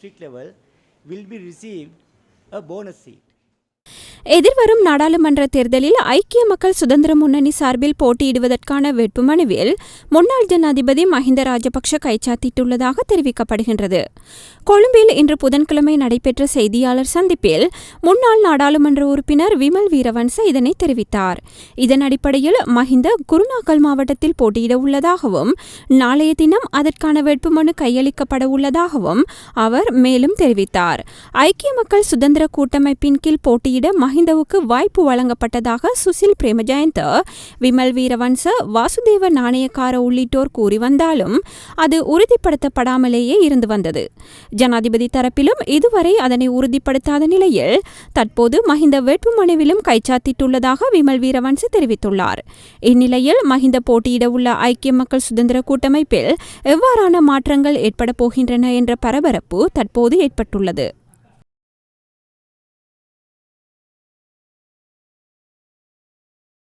district level will be received a bonus seat. எதிர்வரும் நாடாளுமன்ற தேர்தலில் ஐக்கிய மக்கள் சுதந்திர முன்னணி சார்பில் போட்டியிடுவதற்கான வேட்புமனுவில் முன்னாள் ஜனாதிபதி மஹிந்த ராஜபக்ஷ கைச்சாத்திட்டுள்ளதாக தெரிவிக்கப்படுகின்றது. கொழும்பில் இன்று புதன்கிழமை நடைபெற்ற செய்தியாளர் சந்திப்பில் முன்னாள் நாடாளுமன்ற உறுப்பினர் விமல் வீரவன்ச இதனை தெரிவித்தார். இதன் அடிப்படையில் மஹிந்த குருநாகல் மாவட்டத்தில் போட்டியிட உள்ளதாகவும் நாளைய தினம் அதற்கான வேட்புமனு கையளிக்கப்பட உள்ளதாகவும் அவர் மேலும் தெரிவித்தார். ஐக்கிய மக்கள் சுதந்திர கூட்டமைப்பின் கீழ் போட்டியிட மஹிந்தவுக்கு வாய்ப்பு வழங்கப்பட்டதாக சுசில் பிரேமஜயந்த, விமல் வீரவன்ச, வாசுதேவ நாணயக்கார உள்ளிட்டோர் கூறி வந்தாலும் அது உறுதிப்படுத்தப்படாமலேயே இருந்து வந்தது. ஜனாதிபதி தரப்பிலும் இதுவரை அதனை உறுதிப்படுத்தாத நிலையில் தற்போது மஹிந்த வேட்புமனுவிலும் கைச்சாத்திட்டுள்ளதாக விமல் வீரவன்ச தெரிவித்துள்ளார். இந்நிலையில் மஹிந்த போட்டியிட உள்ள ஐக்கிய மக்கள் சுதந்திர கூட்டமைப்பில் எவ்வாறான மாற்றங்கள் ஏற்பட போகின்றன என்ற பரபரப்பு தற்போது ஏற்பட்டுள்ளது.